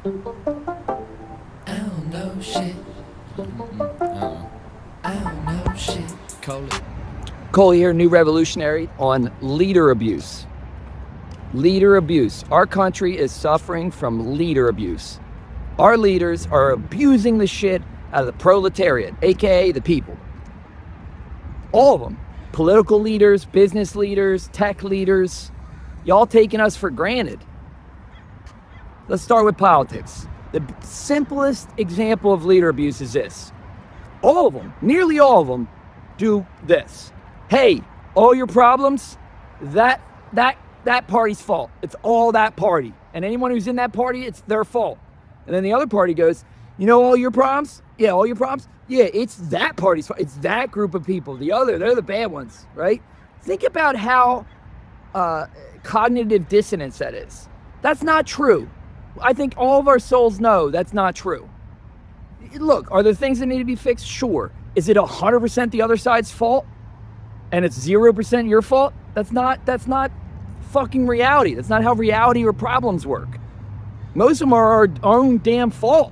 I don't know shit. I don't know shit. Call it. Cole here, new Revelutionary, on leader abuse. Leader abuse. Our country is suffering from leader abuse. Our leaders are abusing the shit out of the proletariat, aka the people. All of them. Political leaders, business leaders, tech leaders. Y'all taking us for granted. Let's start with politics. The simplest example of leader abuse is this. All of them, nearly all of them, do this. Hey, all your problems, that party's fault. It's all that party. And anyone who's in that party, it's their fault. And then the other party goes, you know all your problems? Yeah, all your problems? Yeah, it's that party's fault. It's that group of people. They're the bad ones, right? Think about how cognitive dissonance that is. That's not true. I think all of our souls know that's not true. Look, are there things that need to be fixed? Sure. Is it 100% the other side's fault? And it's 0% your fault? That's not fucking reality. That's not how reality or problems work. Most of them are our own damn fault.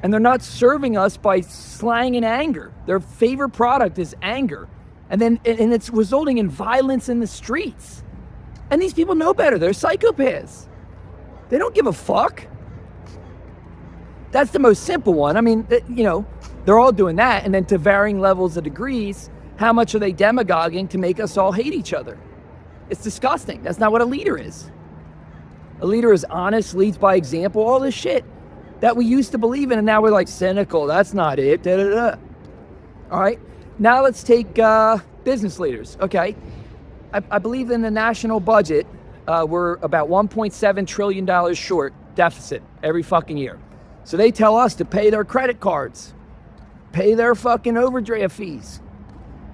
And they're not serving us by slang and anger. Their favorite product is anger. And it's resulting in violence in the streets. And these people know better. They're psychopaths. They don't give a fuck. That's the most simple one. I mean, they're all doing that. And then to varying levels of degrees, how much are they demagoguing to make us all hate each other? It's disgusting. That's not what a leader is. A leader is honest, leads by example, all this shit that we used to believe in. And now we're like cynical. That's not it. Da, da, da. All right. Now let's take business leaders. Okay. I believe in the national budget, we're about $1.7 trillion short deficit every fucking year. So they tell us to pay their credit cards, pay their fucking overdraft fees,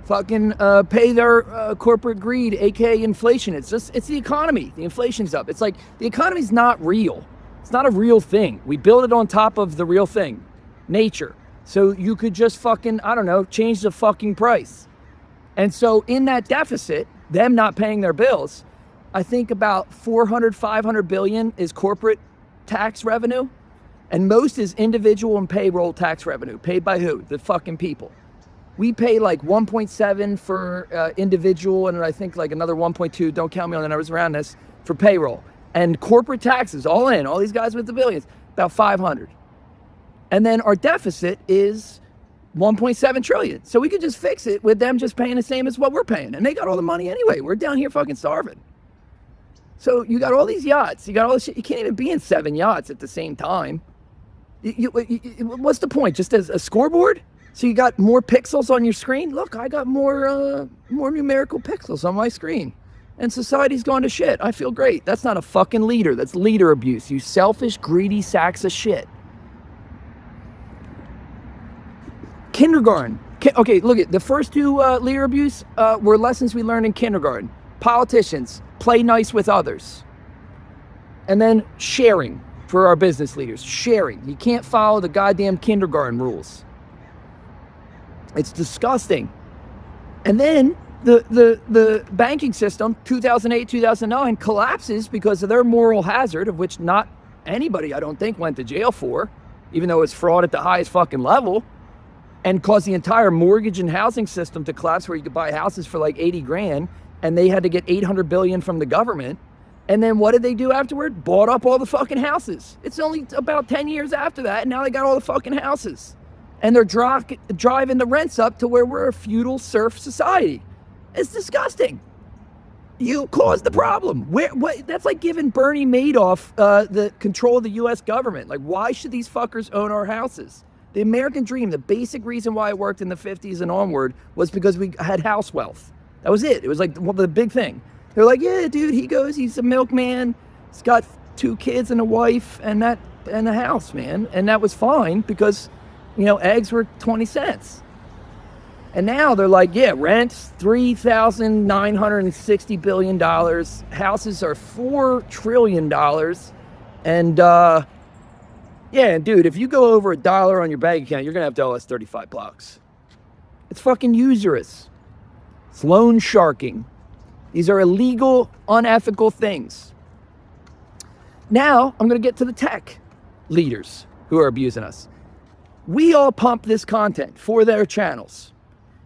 fucking pay their corporate greed, aka inflation. It's the economy. The inflation's up. It's like the economy's not real. It's not a real thing. We build it on top of the real thing, nature. So you could just fucking, I don't know, change the fucking price. And so in that deficit, them not paying their bills, I think about 500 billion is corporate tax revenue. And most is individual and payroll tax revenue. Paid by who? The fucking people. We pay like 1.7 for individual, and I think like another 1.2, don't count me on the numbers around this, for payroll. And corporate taxes, all in, all these guys with the billions, about 500. And then our deficit is 1.7 trillion. So we could just fix it with them just paying the same as what we're paying. And they got all the money anyway. We're down here fucking starving. So you got all these yachts. You got all this shit. You can't even be in 7 yachts at the same time. What's the point? Just as a scoreboard? So you got more pixels on your screen? Look, I got more numerical pixels on my screen. And society's gone to shit. I feel great. That's not a fucking leader. That's leader abuse. You selfish, greedy sacks of shit. Kindergarten. Okay, look at the first two leader abuse were lessons we learned in kindergarten. Politicians, play nice with others. And then sharing for our business leaders. Sharing. You can't follow the goddamn kindergarten rules. It's disgusting. And then the banking system, 2008, 2009, collapses because of their moral hazard, of which not anybody, I don't think, went to jail for, even though it's fraud at the highest fucking level, and caused the entire mortgage and housing system to collapse, where you could buy houses for like 80 grand, and they had to get 800 billion from the government. And then what did they do afterward? Bought up all the fucking houses. It's only about 10 years after that, and now they got all the fucking houses. And they're driving the rents up to where we're a feudal serf society. It's disgusting. You caused the problem. That's like giving Bernie Madoff the control of the U.S. government. Like, why should these fuckers own our houses? The American dream, the basic reason why it worked in the 50s and onward, was because we had house wealth. That was it. It was like the big thing. They're like, yeah, dude, he's a milkman. He's got 2 kids and a wife and a house, man. And that was fine because, eggs were 20 cents. And now they're like, yeah, rent's $3,960 billion. Houses are $4 trillion. And, yeah, dude, if you go over $1 on your bank account, you're going to have to owe us $35. It's fucking usurious. It's loan sharking. These are illegal, unethical things. Now I'm going to get to the tech leaders who are abusing us. We all pump this content for their channels,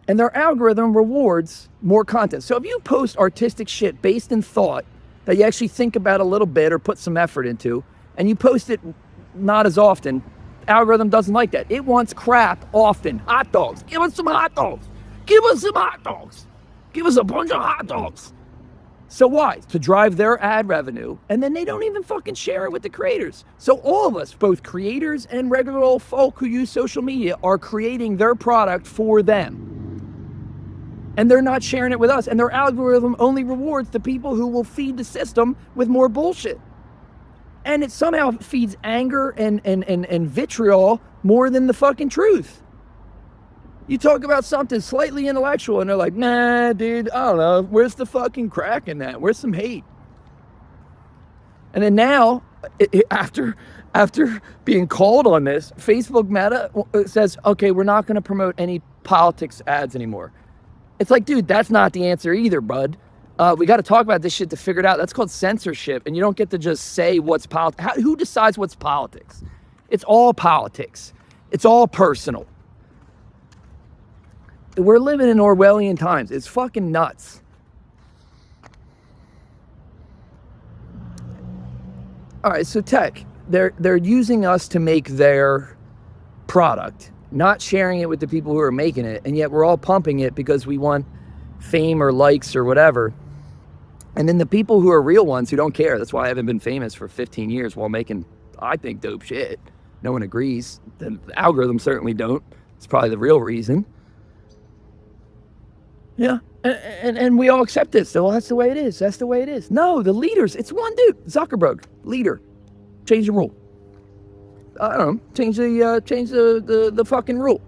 and their algorithm rewards more content. So if you post artistic shit based in thought that you actually think about a little bit or put some effort into, and you post it not as often, algorithm doesn't like that. It wants crap often. Hot dogs. Give us some hot dogs. Give us some hot dogs. Give us a bunch of hot dogs. So why? To drive their ad revenue, and then they don't even fucking share it with the creators. So all of us, both creators and regular old folk who use social media, are creating their product for them. And they're not sharing it with us. And their algorithm only rewards the people who will feed the system with more bullshit. And it somehow feeds anger and vitriol more than the fucking truth. You talk about something slightly intellectual and they're like, nah, dude, I don't know. Where's the fucking crack in that? Where's some hate? And then now, after being called on this, Facebook Meta says, okay, we're not going to promote any politics ads anymore. It's like, dude, that's not the answer either, bud. We got to talk about this shit to figure it out. That's called censorship, and you don't get to just say what's politics. Who decides what's politics? It's all politics. It's all personal. We're living in Orwellian times. It's fucking nuts. All right, so tech, they're using us to make their product, not sharing it with the people who are making it, and yet we're all pumping it because we want fame or likes or whatever. And then the people who are real ones who don't care. That's why I haven't been famous for 15 years while making, I think, dope shit. No one agrees. The algorithms certainly don't. It's probably the real reason. Yeah, and we all accept this. So, well, that's the way it is. That's the way it is. No, the leaders, it's one dude, Zuckerberg, leader. Change the rule. I don't know, change the fucking rule.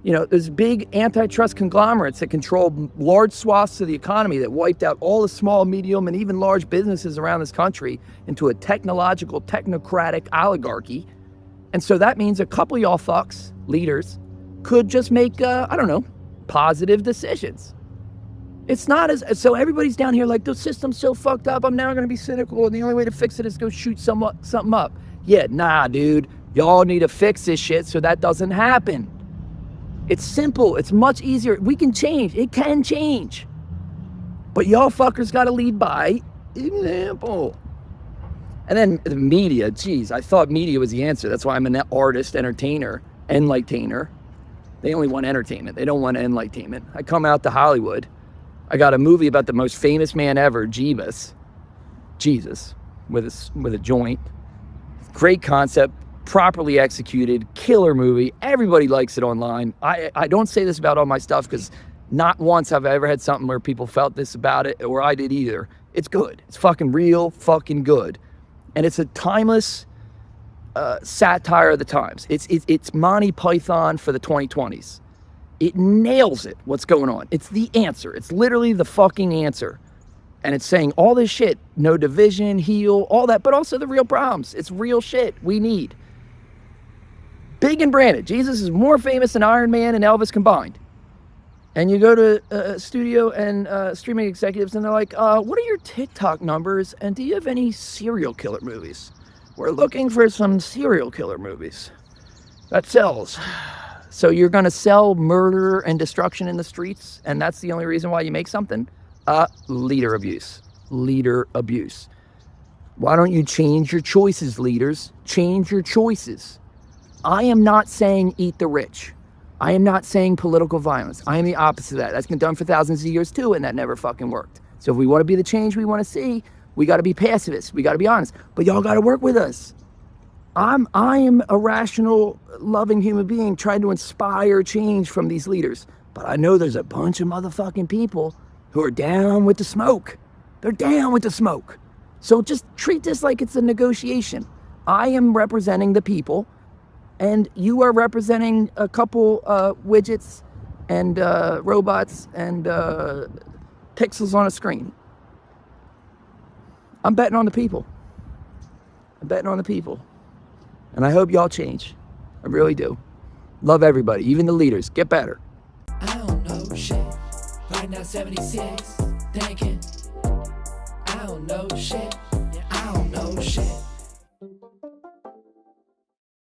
You know, there's big antitrust conglomerates that control large swaths of the economy that wiped out all the small, medium, and even large businesses around this country into a technological, technocratic oligarchy. And so that means a couple of y'all fucks, leaders, could just make, I don't know, positive decisions. It's not as, so everybody's down here like, the system's so fucked up, I'm now going to be cynical, and the only way to fix it is go shoot something up. Yeah, nah, dude, y'all need to fix this shit so that doesn't happen. It's simple. It's much easier. We can change. It can change. But y'all fuckers got to lead by example. And then the media, geez, I thought media was the answer. That's why I'm an artist, entertainer, enlightener. They only want entertainment. They don't want enlightenment. I come out to Hollywood. I got a movie about the most famous man ever, Jesus, with a joint. Great concept. Properly executed, killer movie. Everybody likes it online. I don't say this about all my stuff because not once have I ever had something where people felt this about it, or I did either. It's good. It's fucking real, fucking good. And it's a timeless satire of the times. It's Monty Python for the 2020s. It nails it, what's going on. It's the answer. It's literally the fucking answer. And it's saying all this shit, no division, heal, all that, but also the real problems. It's real shit we need. Big and branded. Jesus is more famous than Iron Man and Elvis combined. And you go to a studio and streaming executives and they're like, what are your TikTok numbers? And do you have any serial killer movies? We're looking for some serial killer movies. That sells. So you're going to sell murder and destruction in the streets, and that's the only reason why you make something? Leader abuse. Leader abuse. Why don't you change your choices, leaders? Change your choices. I am not saying eat the rich. I am not saying political violence. I am the opposite of that. That's been done for thousands of years too, and that never fucking worked. So if we want to be the change we want to see, we got to be pacifists. We got to be honest. But y'all got to work with us. I am a rational, loving human being trying to inspire change from these leaders. But I know there's a bunch of motherfucking people who are down with the smoke. They're down with the smoke. So just treat this like it's a negotiation. I am representing the people, and you are representing a couple widgets and robots and pixels on a screen. I'm betting on the people. I'm betting on the people. And I hope y'all change. I really do. Love everybody, even the leaders. Get better. I don't know shit. Right now 76, thinking. I don't know shit. Yeah, I don't know shit.